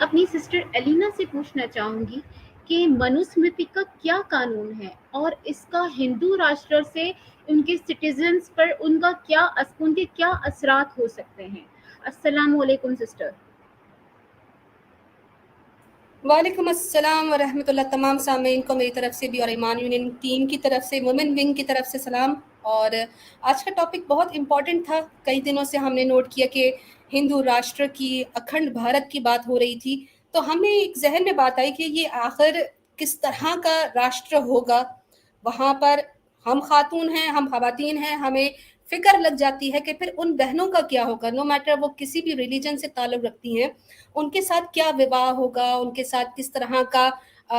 अपनी sister Elina से पूछना चाहूँगी कि मनुस्मृति का क्या कानून है और इसका हिंदू राष्ट्र से उनके सिटीजन्स पर उनके क्या असरात हो सकते हैं। अस्सलाम वालेकुम सिस्टर। वालेकुम अस्सलाम व रहमतुल्लाह। तमाम सामीन को मेरी तरफ से भी और ईमान यूनियन टीम की तरफ से, वुमेन विंग की तरफ से सलाम। और आज का टॉपिक बहुत इम्पॉर्टेंट था। कई दिनों से हमने नोट किया कि हिंदू राष्ट्र की, अखंड भारत की बात हो रही थी, तो हमें एक जहन में बात आई कि ये आखिर किस तरह का राष्ट्र होगा। वहाँ पर हम खातून हैं, हम खवातीन हैं, हमें फिक्र लग जाती है कि फिर उन बहनों का क्या होगा, नो मैटर वो किसी भी रिलीजन से ताल्लुक़ रखती हैं, उनके साथ क्या विवाह होगा, उनके साथ किस तरह का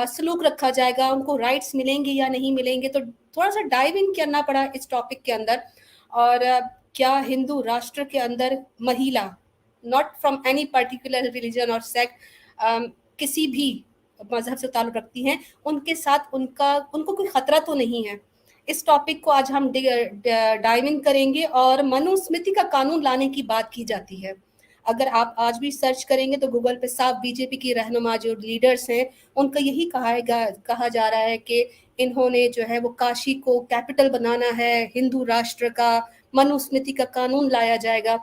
सलूक रखा जाएगा, उनको राइट्स मिलेंगे या नहीं मिलेंगे। तो थोड़ा सा डाइव इन करना पड़ा इस टॉपिक के अंदर। और क्या हिंदू राष्ट्र के अंदर महिला, not from any particular religion और सेक्ट, किसी भी मजहब से ताल्लुक़ रखती हैं, उनके साथ उनको कोई ख़तरा तो नहीं है। इस टॉपिक को आज हम डाइव इन करेंगे। और मनुस्मृति का कानून लाने की बात की जाती है। अगर आप आज भी सर्च करेंगे तो गूगल पे साफ बीजेपी की रहनुमा जो लीडर्स हैं, उनका यही कहा जा रहा है कि इन्होंने जो है वो काशी को कैपिटल बनाना है हिंदू राष्ट्र का, मनुस्मृति का कानून लाया जाएगा।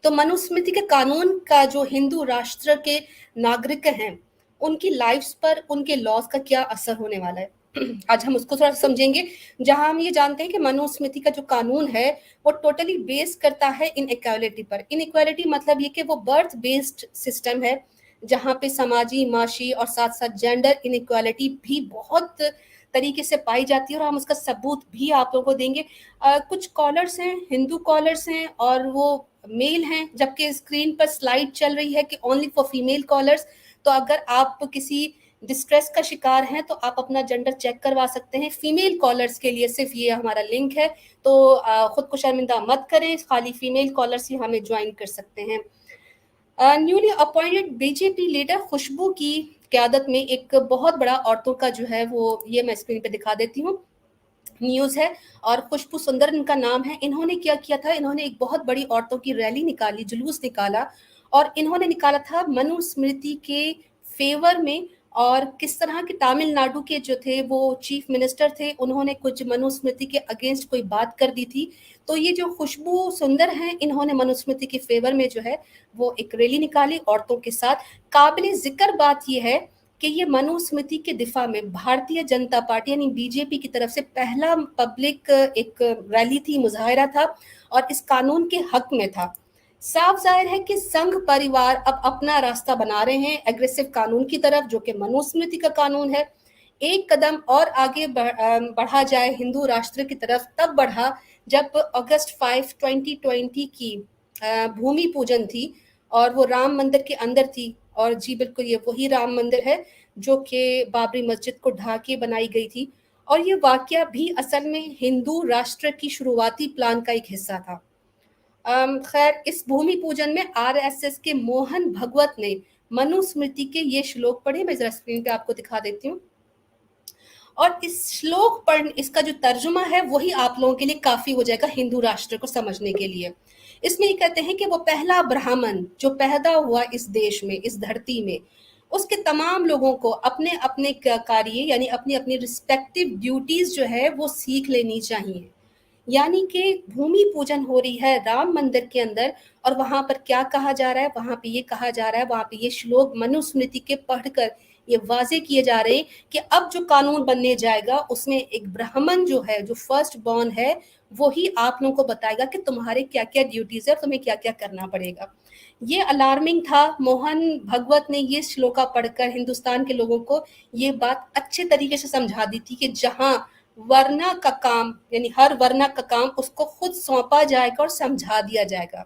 तो मनुस्मृति के कानून का जो हिंदू राष्ट्र के नागरिक हैं, उनकी लाइफ्स पर, उनके लॉज का क्या असर होने वाला है, आज हम उसको थोड़ा समझेंगे। जहां हम ये जानते हैं कि मनुस्मृति का जो कानून है वो टोटली बेस करता है इन इक्वालिटी पर। इन इक्वालिटी मतलब ये कि वो बर्थ बेस्ड सिस्टम है, जहाँ पे समाजी, माशी और साथ साथ जेंडर इन इक्वालिटी भी बहुत तरीके से पाई जाती है। और हम उसका सबूत भी आप लोगों को देंगे। कुछ कॉलर्स हैं, हिंदू कॉलर्स हैं, और वो मेल हैं, जबकि स्क्रीन पर स्लाइड चल रही है कि ओनली फॉर फीमेल कॉलर्स। तो अगर आप किसी डिस्ट्रेस का शिकार हैं तो आप अपना जेंडर चेक करवा सकते हैं। फीमेल कॉलर्स के लिए सिर्फ ये हमारा लिंक है, तो खुद को शर्मिंदा मत करें, खाली फीमेल कॉलर्स ही हमें ज्वाइन कर सकते हैं। न्यूली अपॉइंटेड बीजेपी लीडर खुशबू की क़यादत में एक बहुत बड़ा औरतों का जो है वो, ये मैं स्क्रीन पे दिखा देती हूँ, न्यूज़ है। और खुशबू सुंदर इनका नाम है। इन्होंने क्या किया था, इन्होंने एक बहुत बड़ी औरतों की रैली निकाली, जुलूस निकाला, और इन्होंने निकाला था मनुस्मृति के फेवर में। और किस तरह के तमिलनाडु के जो थे वो चीफ मिनिस्टर थे, उन्होंने कुछ मनुस्मृति के अगेंस्ट कोई बात कर दी थी। तो ये जो खुशबू सुंदर हैं, इन्होंने मनुस्मृति के फेवर में जो है वो एक रैली निकाली औरतों के साथ। काबिल जिक्र बात ये है कि ये मनुस्मृति के दिफा में भारतीय जनता पार्टी यानी बीजेपी की तरफ से पहला पब्लिक एक रैली थी, मुजाहिरा था, और इस कानून के हक में था। साफ जाहिर है कि संघ परिवार अब अपना रास्ता बना रहे हैं एग्रेसिव कानून की तरफ, जो कि मनुस्मृति का कानून है। एक कदम और आगे बढ़ा जाए हिंदू राष्ट्र की तरफ, तब बढ़ा जब अगस्त 5, 2020 की भूमि पूजन थी, और वो राम मंदिर के अंदर थी। और जी बिल्कुल, ये वही राम मंदिर है जो कि बाबरी मस्जिद को ढा के बनाई गई थी। और ये वाकया भी असल में हिंदू राष्ट्र की शुरुआती प्लान का एक हिस्सा था। खैर, इस भूमि पूजन में आरएसएस के मोहन भगवत ने मनुस्मृति के ये श्लोक पढ़े। मैं जरा स्क्रीन पे आपको दिखा देती हूँ। और इस श्लोक पर इसका जो तर्जुमा है वही आप लोगों के लिए काफी हो जाएगा हिंदू राष्ट्र को समझने के लिए। इसमें ये कहते हैं कि वो पहला ब्राह्मण जो पैदा हुआ इस देश में, इस धरती में, उसके तमाम लोगों को अपने अपने कार्य यानी अपनी अपनी रिस्पेक्टिव ड्यूटीज जो है वो सीख लेनी चाहिए। यानी कि भूमि पूजन हो रही है राम मंदिर के अंदर, और वहां पर क्या कहा जा रहा है, वहां पे ये कहा जा रहा है, वहां पे ये श्लोक मनुस्मृति के पढ़कर ये वाजे किए जा रहे हैं कि अब जो कानून बनने जाएगा उसमें एक ब्राह्मण जो है, जो फर्स्ट बॉर्न है, वो ही आप लोगों को बताएगा कि तुम्हारे क्या क्या ड्यूटीज है और तुम्हें क्या क्या करना पड़ेगा। ये अलार्मिंग था। मोहन भगवत ने ये श्लोका पढ़कर हिंदुस्तान के लोगों को ये बात अच्छे तरीके से समझा दी थी कि जहां वरना का काम यानी हर वरना का काम उसको खुद सौंपा जाएगा और समझा दिया जाएगा।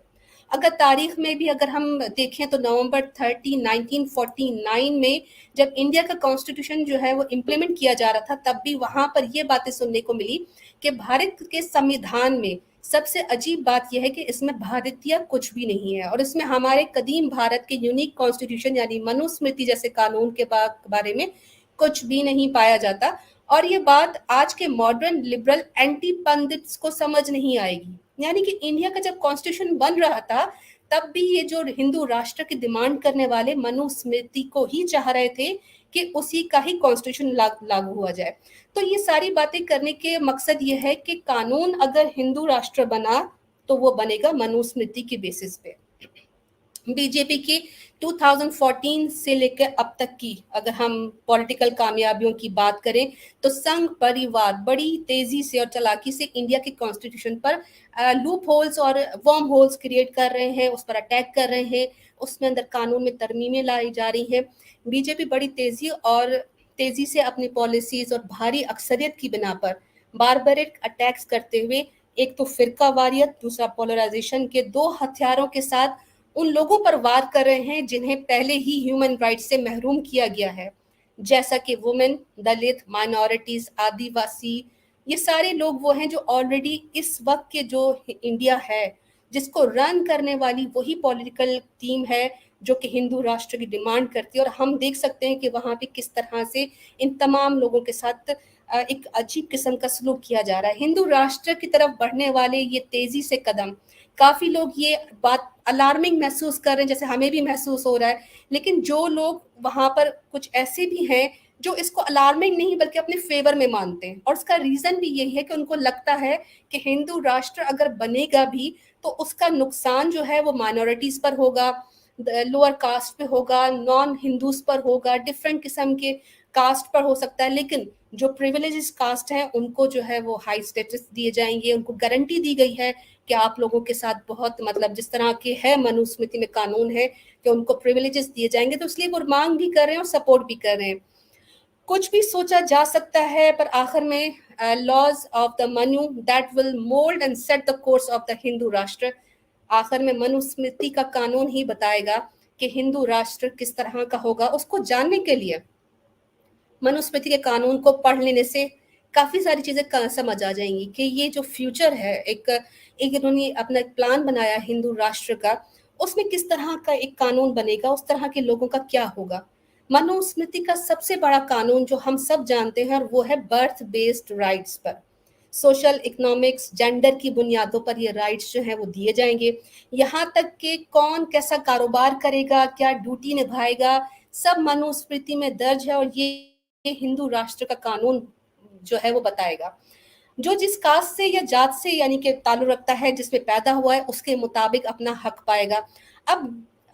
अगर तारीख में भी अगर हम देखें तो नवंबर 30, 1949 में जब इंडिया का कॉन्स्टिट्यूशन जो है वो इम्प्लीमेंट किया जा रहा था, तब भी वहां पर ये बातें सुनने को मिली कि भारत के संविधान में सबसे अजीब बात यह है कि इसमें भारतीय कुछ भी नहीं है, और इसमें हमारे कदीम भारत के यूनिक कॉन्स्टिट्यूशन यानी मनुस्मृति जैसे कानून के बारे में कुछ भी नहीं पाया जाता। और ये बात आज के मॉडर्न लिबरल एंटी पंडित्स को समझ नहीं आएगी। यानी कि इंडिया का जब कॉन्स्टिट्यूशन बन रहा था तब भी ये जो हिंदू राष्ट्र की डिमांड करने वाले मनुस्मृति को ही चाह रहे थे कि उसी का ही कॉन्स्टिट्यूशन लागू हुआ जाए। तो ये सारी बातें करने के मकसद ये है कि कानून अगर हिंदू राष्ट्र बना तो वो बनेगा मनुस्मृति की बेसिस पे। बीजेपी की 2014 से लेकर अब तक की अगर हम पॉलिटिकल कामयाबियों की बात करें तो संघ परिवार बड़ी तेजी से और चालाकी से इंडिया के कॉन्स्टिट्यूशन पर लूप होल्स और वर्म होल्स क्रिएट कर रहे हैं, उस पर अटैक कर रहे हैं, उसमें अंदर कानून में तरमीमें लाई जा रही हैं। बीजेपी बड़ी तेजी से अपनी पॉलिसीज और भारी अक्सरियत की बिना पर बारबरिक अटैक्स करते हुए एक तो फिरका वारियत, दूसरा पोलराइजेशन के दो हथियारों के साथ उन लोगों पर वार कर रहे हैं जिन्हें पहले ही ह्यूमन राइट्स से महरूम किया गया है, जैसा कि वुमेन, दलित, माइनॉरिटीज, आदिवासी। ये सारे लोग वो हैं जो ऑलरेडी इस वक्त के जो इंडिया है जिसको रन करने वाली वही पॉलिटिकल टीम है जो कि हिंदू राष्ट्र की डिमांड करती है। और हम देख सकते हैं कि वहां पे किस तरह से इन तमाम लोगों के साथ एक अजीब किस्म का सलूक किया जा रहा है। हिंदू राष्ट्र की तरफ बढ़ने वाले ये तेजी से कदम, काफी लोग ये बात अलार्मिंग महसूस कर रहे हैं, जैसे हमें भी महसूस हो रहा है, लेकिन जो लोग वहां पर कुछ ऐसे भी हैं जो इसको अलार्मिंग नहीं बल्कि अपने फेवर में मानते हैं। और उसका रीजन भी यही है कि उनको लगता है कि हिंदू राष्ट्र अगर बनेगा भी तो उसका नुकसान जो है वो माइनॉरिटीज पर होगा, लोअर कास्ट पे होगा, नॉन हिंदूज पर होगा, डिफरेंट किस्म के कास्ट पर हो सकता है। लेकिन जो प्रिविलेजेस कास्ट हैं उनको जो है वो हाई स्टेटस दिए जाएंगे, उनको गारंटी दी गई है कि आप लोगों के साथ बहुत मतलब जिस तरह के है मनुस्मृति में कानून है कि उनको प्रिविलेजेस दिए जाएंगे। तो इसलिए वो मांग भी कर रहे हैं और सपोर्ट भी कर रहे हैं। कुछ भी सोचा जा सकता है पर आखिर में laws of the Manu that will mould and set the course of the Hindu Rashtra, आखिर में मनुस्मृति का कानून ही बताएगा कि हिंदू राष्ट्र किस तरह का होगा। उसको जानने के लिए मनुस्मृति के कानून को पढ़ लेने से काफी सारी चीजें समझ आ जाएंगी कि ये जो फ्यूचर है, एक इन्होंने अपना एक प्लान बनाया हिंदू राष्ट्र का, उसमें किस तरह का एक कानून बनेगा, उस तरह के लोगों का क्या होगा। मनुस्मृति का सबसे बड़ा कानून जो हम सब जानते हैं और वो है बर्थ बेस्ड राइट्स पर, सोशल, इकोनॉमिक्स, जेंडर की बुनियादों पर ये राइट्स जो है वो दिए जाएंगे। यहाँ तक कि कौन कैसा कारोबार करेगा, क्या ड्यूटी निभाएगा, सब मनुस्मृति में दर्ज है और ये हिंदू राष्ट्र का कानून जो है वो बताएगा। जो जिस कास्ट से या जात से यानी कि ताल्लुक रखता है, जिसमें पैदा हुआ है, उसके मुताबिक अपना हक पाएगा।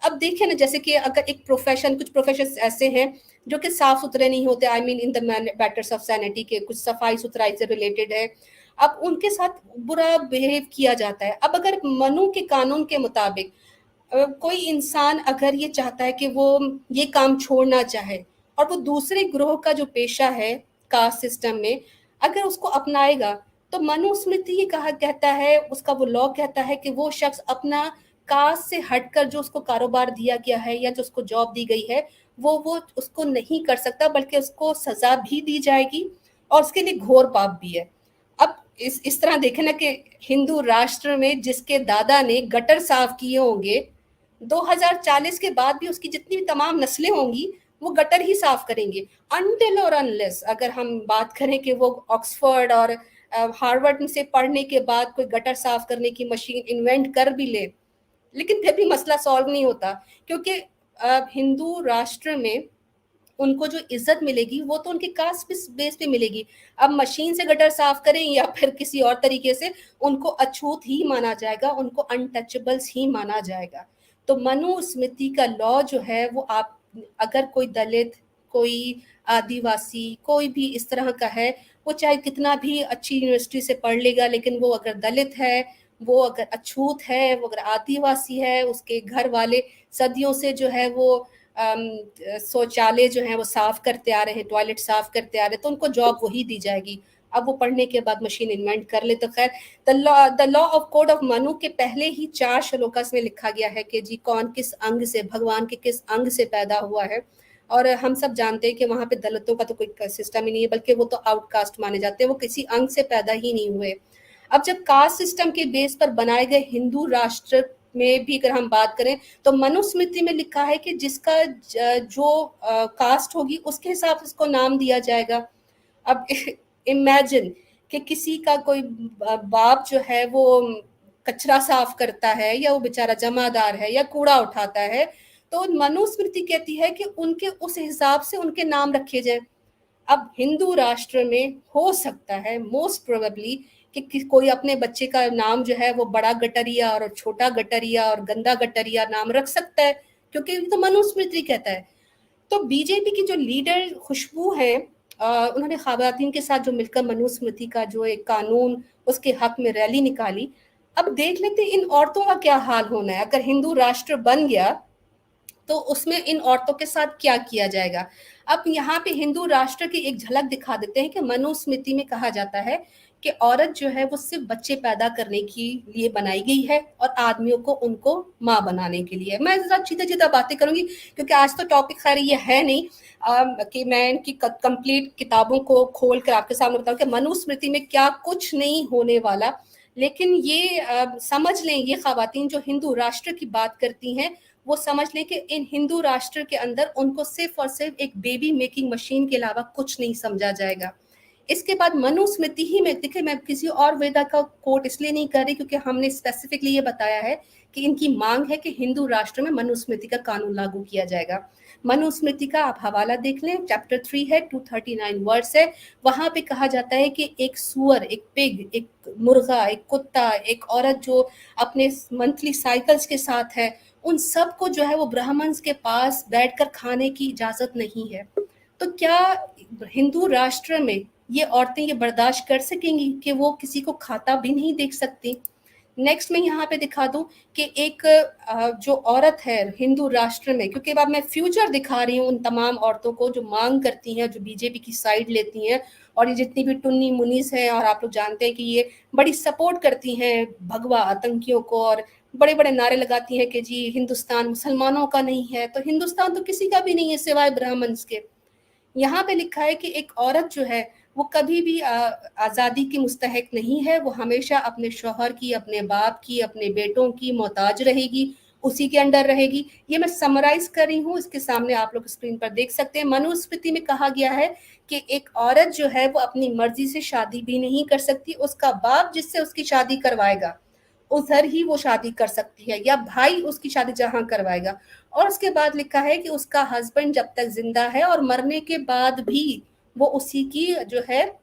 अब देखिए ना, जैसे कि अगर एक प्रोफेशन, कुछ प्रोफेशन ऐसे हैं जो कि साफ सुथरे नहीं होते, I mean in the matters of sanity के, कुछ सफाई सुथराई से रिलेटेड है, अब उनके साथ बुरा बिहेव किया जाता है। अब अगर मनु के कानून के मुताबिक कोई इंसान अगर ये चाहता है कि वो ये काम छोड़ना चाहे और वो दूसरे ग्रोह का जो पेशा है कास्ट सिस्टम में अगर उसको अपनाएगा, तो मनुस्मृति ये कहता है, उसका वो लॉ कहता है कि वो शख्स अपना कास्ट से हटकर जो उसको कारोबार दिया गया है या जो उसको जॉब दी गई है वो उसको नहीं कर सकता, बल्कि उसको सजा भी दी जाएगी और उसके लिए घोर पाप भी है। अब इस तरह देखें ना कि हिंदू राष्ट्र में जिसके दादा ने गटर साफ किए होंगे, 2040 के बाद भी उसकी जितनी भी तमाम नस्लें होंगी वो गटर ही साफ करेंगे, अनटिल और अनलेस अगर हम बात करें कि वो ऑक्सफोर्ड और हार्वर्ड से पढ़ने के बाद कोई गटर साफ करने की मशीन इन्वेंट कर भी ले, लेकिन फिर भी मसला सॉल्व नहीं होता, क्योंकि हिंदू राष्ट्र में उनको जो इज्जत मिलेगी वो तो उनके कास्ट बेस पे मिलेगी। अब मशीन से गटर साफ करें या फिर किसी और तरीके से, उनको अछूत ही माना जाएगा, उनको अनटचेबल्स ही माना जाएगा। तो मनुस्मृति का लॉ जो है वो आप अगर कोई दलित, कोई आदिवासी, कोई भी इस तरह का है, वो चाहे कितना भी अच्छी यूनिवर्सिटी से पढ़ लेगा, लेकिन वो अगर दलित है, वो अगर अछूत है, वो अगर आदिवासी है, उसके घर वाले सदियों से जो है वो शौचालय जो है वो साफ करते आ रहे हैं, टॉयलेट साफ करते आ रहे हैं, तो उनको जॉब वही दी जाएगी। अब वो पढ़ने के बाद मशीन इन्वेंट कर ले तो खैर। The law of code of Manu के पहले ही 4 श्लोकास में लिखा गया है कि जी कौन किस अंग से, भगवान के किस अंग से पैदा हुआ है। और हम सब जानते हैं कि वहां पे दलितों का तो कोई सिस्टम ही नहीं है, बल्कि वो तो आउटकास्ट माने जाते हैं, वो किसी अंग से पैदा ही नहीं हुए। अब जब कास्ट सिस्टम के बेस पर बनाए गए हिंदू राष्ट्र में भी अगर हम बात करें तो मनुस्मृति में लिखा है कि जिसका जो कास्ट होगी उसके हिसाब से उसको नाम दिया जाएगा। अब इमेजिन कि किसी का कोई बाप जो है वो कचरा साफ करता है या वो बेचारा जमादार है या कूड़ा उठाता है, तो मनुस्मृति कहती है कि उनके उस हिसाब से उनके नाम रखे जाए। अब हिंदू राष्ट्र में हो सकता है मोस्ट प्रोबेबली कि कोई अपने बच्चे का नाम जो है वो बड़ा गटरिया और छोटा गटरिया और गंदा गटरिया नाम रख सकता है, क्योंकि तो मनुस्मृति कहता है। तो बीजेपी की जो लीडर खुशबू है, उन्होंने खवातीन के साथ जो मिलकर मनुस्मृति का जो एक कानून उसके हक में रैली निकाली। अब देख लेते इन औरतों का क्या हाल होना है अगर हिंदू राष्ट्र बन गया, तो उसमें इन औरतों के साथ क्या किया जाएगा। अब यहाँ पे हिंदू राष्ट्र की एक झलक दिखा देते हैं कि मनुस्मृति में कहा जाता है कि औरत जो है वो सिर्फ बच्चे पैदा करने के लिए बनाई गई है और आदमियों को उनको माँ बनाने के लिए। मैं जरा सीधा सीधा बातें करूंगी क्योंकि आज तो टॉपिक खैर ये है नहीं कि मैं इनकी कंप्लीट किताबों को खोल कर आपके सामने बताऊं कि मनुस्मृति में क्या कुछ नहीं होने वाला। लेकिन ये समझ लें, ये खवातीन जो हिंदू राष्ट्र की बात करती हैं वो समझ लें कि इन हिंदू राष्ट्र के अंदर उनको सिर्फ और सिर्फ एक बेबी मेकिंग मशीन के अलावा कुछ नहीं समझा जाएगा। इसके बाद मनुस्मृति ही में देखिए, मैं किसी और वेदा का कोट इसलिए नहीं कर रही क्योंकि हमने स्पेसिफिकली ये बताया है कि इनकी मांग है कि हिंदू राष्ट्र में मनुस्मृति का कानून लागू किया जाएगा। मनुस्मृति का आप हवाला देख लें, चैप्टर 3 है, 239 वर्ड्स है। वहां पे कहा जाता है कि एक सुअर, एक पिग, एक मुर्गा, एक कुत्ता, एक औरत जो अपने मंथली साइकिल्स के साथ है, उन सबको जो है वो ब्राह्मण्स के पास बैठकर खाने की इजाजत नहीं है। तो क्या हिंदू राष्ट्र में ये औरतें ये बर्दाश्त कर सकेंगी कि वो किसी को खाता भी नहीं देख सकती। नेक्स्ट मैं यहाँ पे दिखा दूं कि एक जो औरत है हिंदू राष्ट्र में, क्योंकि अब मैं फ्यूचर दिखा रही हूँ उन तमाम औरतों को जो मांग करती हैं, जो बीजेपी की साइड लेती हैं, और ये जितनी भी टुन्नी मुनीस हैं, और आप लोग जानते हैं कि ये बड़ी सपोर्ट करती हैं भगवा आतंकियों को और बड़े बड़े नारे लगाती हैं कि जी हिंदुस्तान मुसलमानों का नहीं है। तो हिंदुस्तान तो किसी का भी नहीं है सिवाय ब्राह्मण्स के। यहाँ पे लिखा है कि एक औरत जो है वो कभी भी आज़ादी की मुस्तहक नहीं है, वो हमेशा अपने शौहर की, अपने बाप की, अपने बेटों की मोहताज रहेगी, उसी के अंडर रहेगी। ये मैं समराइज कर रही हूँ, इसके सामने आप लोग स्क्रीन पर देख सकते हैं। मनुस्मृति में कहा गया है कि एक औरत जो है वो अपनी मर्जी से शादी भी नहीं कर सकती, उसका बाप जिससे उसकी शादी करवाएगा उधर ही वो शादी कर सकती है, या भाई उसकी शादी जहां करवाएगा। और उसके बाद लिखा है कि उसका हस्बैंड जब तक जिंदा है और मरने के बाद भी वो उसी की जो है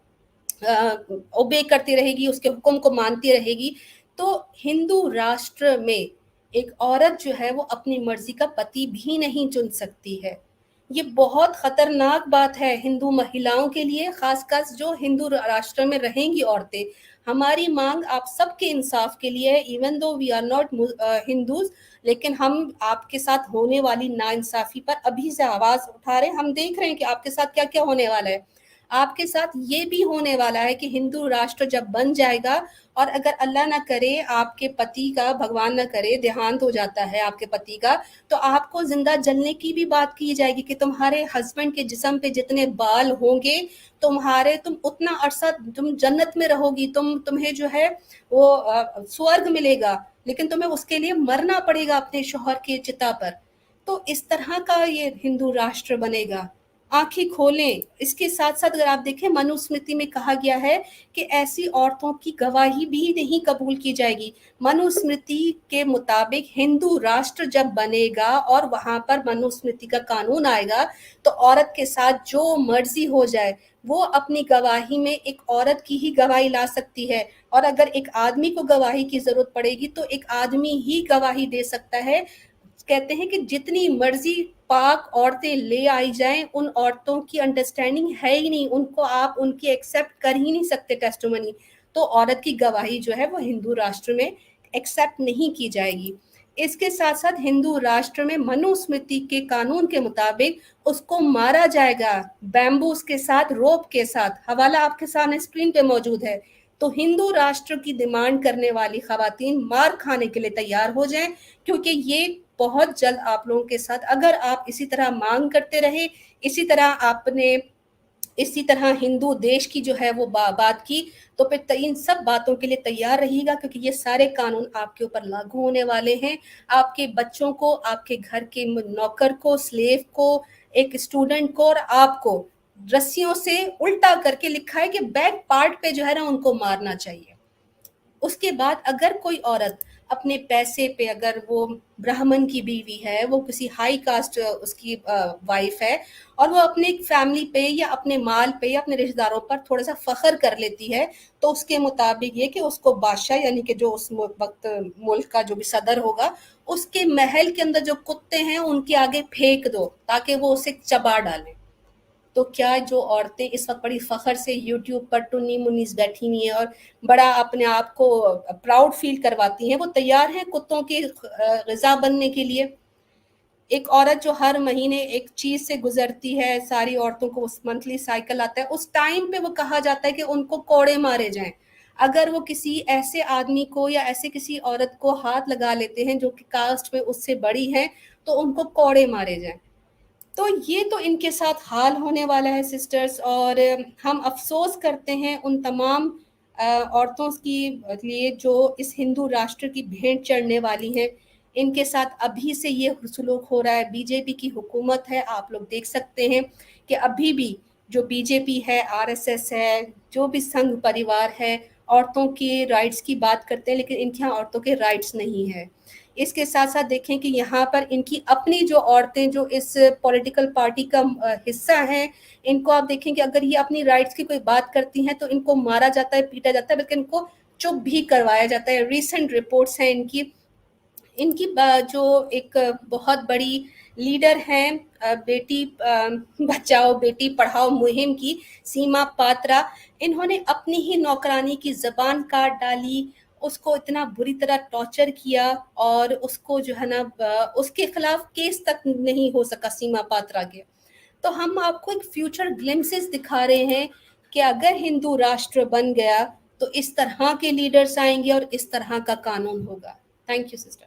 ओबे करती रहेगी, उसके हुक्म को मानती रहेगी। तो हिंदू राष्ट्र में एक औरत जो है वो अपनी मर्जी का पति भी नहीं चुन सकती है। ये बहुत खतरनाक बात है हिंदू महिलाओं के लिए, खासकर जो हिंदू राष्ट्र में रहेंगी औरतें। हमारी मांग आप सबके इंसाफ के लिए है, even though we are not Hindus, लेकिन हम आपके साथ होने वाली नाइंसाफी पर अभी से आवाज उठा रहे हैं। हम देख रहे हैं कि आपके साथ क्या क्या होने वाला है। आपके साथ ये भी होने वाला है कि हिंदू राष्ट्र जब बन जाएगा और अगर अल्लाह ना करे आपके पति का, भगवान ना करे, देहांत हो जाता है आपके पति का, तो आपको जिंदा जलने की भी बात की जाएगी कि तुम्हारे हस्बैंड के जिस्म पे जितने बाल होंगे तुम उतना अरसा तुम जन्नत में रहोगी, तुम्हें जो है वो स्वर्ग मिलेगा, लेकिन तुम्हें उसके लिए मरना पड़ेगा अपने शौहर के चिता पर। तो इस तरह का ये हिंदू राष्ट्र बनेगा। आंखें खोलें। इसके साथ साथ अगर आप देखें मनुस्मृति में कहा गया है कि ऐसी औरतों की गवाही भी नहीं कबूल की जाएगी। मनुस्मृति के मुताबिक हिंदू राष्ट्र जब बनेगा और वहां पर मनुस्मृति का कानून आएगा तो औरत के साथ जो मर्जी हो जाए वो अपनी गवाही में एक औरत की ही गवाही ला सकती है, और अगर एक आदमी को गवाही की जरूरत पड़ेगी तो एक आदमी ही गवाही दे सकता है। कहते हैं कि जितनी मर्जी पाक औरतें ले आई जाएं, उन औरतों की अंडरस्टैंडिंग है ही नहीं, उनको आप उनकी एक्सेप्ट कर ही नहीं सकते टेस्टिमनी। तो औरत की गवाही जो है वो हिंदू राष्ट्र में एक्सेप्ट नहीं की जाएगी। इसके साथ साथ हिंदू राष्ट्र में मनुस्मृति के कानून के मुताबिक उसको मारा जाएगा बैम्बूस के साथ, रोप के साथ। हवाला आपके सामने स्क्रीन पे मौजूद है। तो हिंदू राष्ट्र की डिमांड करने वाली खवातीन मार खाने के लिए तैयार हो जाएं, क्योंकि ये बहुत जल्द आप लोगों के साथ, अगर आप इसी तरह मांग करते रहे, इसी तरह हिंदू देश की जो है वो बात की, तो फिर इन सब बातों के लिए तैयार रहिएगा, क्योंकि ये सारे कानून आपके ऊपर लागू होने वाले हैं। आपके बच्चों को, आपके घर के नौकर को, स्लेव को, एक स्टूडेंट को और आपको रस्सियों से उल्टा करके लिखा है कि बैक पार्ट पे जो है ना उनको मारना चाहिए। उसके बाद अगर कोई औरत अपने पैसे पे, अगर वो ब्राह्मण की बीवी है, वो किसी हाई कास्ट उसकी वाइफ है, और वो अपने फैमिली पे या अपने माल पे या अपने रिश्तेदारों पर थोड़ा सा फख्र कर लेती है, तो उसके मुताबिक ये कि उसको बादशाह यानी कि जो उस वक्त मुल्क का जो भी सदर होगा, उसके महल के अंदर जो कुत्ते हैं उनके आगे फेंक दो ताकि वो उसे चबा डालें। तो क्या जो औरतें इस वक्त बड़ी फख्र से यूट्यूब पर टुन्नी मुन्नीस बैठी हुई हैं और बड़ा अपने आप को प्राउड फील करवाती हैं, वो तैयार हैं कुत्तों की ग़िज़ा बनने के लिए? एक औरत जो हर महीने एक चीज़ से गुजरती है, सारी औरतों को उस मंथली साइकिल आता है, उस टाइम पे वो कहा जाता है कि उनको कोड़े मारे जाएं। अगर वो किसी ऐसे आदमी को या ऐसे किसी औरत को हाथ लगा लेते हैं जो कि कास्ट में उससे बड़ी हैं, तो उनको कोड़े मारे जाएं। तो ये तो इनके साथ हाल होने वाला है सिस्टर्स, और हम अफसोस करते हैं उन तमाम औरतों की लिए जो इस हिंदू राष्ट्र की भेंट चढ़ने वाली हैं। इनके साथ अभी से ये सलूक हो रहा है। बीजेपी की हुकूमत है, आप लोग देख सकते हैं कि अभी भी जो बीजेपी है, आरएसएस है, जो भी संघ परिवार है, औरतों के राइट्स की बात करते हैं, लेकिन इनके यहाँ औरतों के राइट्स नहीं है। इसके साथ साथ देखें कि यहाँ पर इनकी अपनी जो औरतें जो इस पॉलिटिकल पार्टी का हिस्सा हैं, इनको आप देखें कि अगर ये अपनी राइट्स की कोई बात करती हैं तो इनको मारा जाता है, पीटा जाता है, बल्कि इनको चुप भी करवाया जाता है। रिसेंट रिपोर्ट्स हैं इनकी इनकी जो एक बहुत बड़ी लीडर हैं बेटी बचाओ बेटी पढ़ाओ मुहिम की, सीमा पात्रा, इन्होंने अपनी ही नौकरानी की ज़बान काट डाली, उसको इतना बुरी तरह टॉर्चर किया, और उसको जो है ना उसके खिलाफ केस तक नहीं हो सका सीमा पात्रा के। तो हम आपको एक फ्यूचर ग्लिम्सेस दिखा रहे हैं कि अगर हिंदू राष्ट्र बन गया तो इस तरह के लीडर्स आएंगे और इस तरह का कानून होगा। Thank you sister.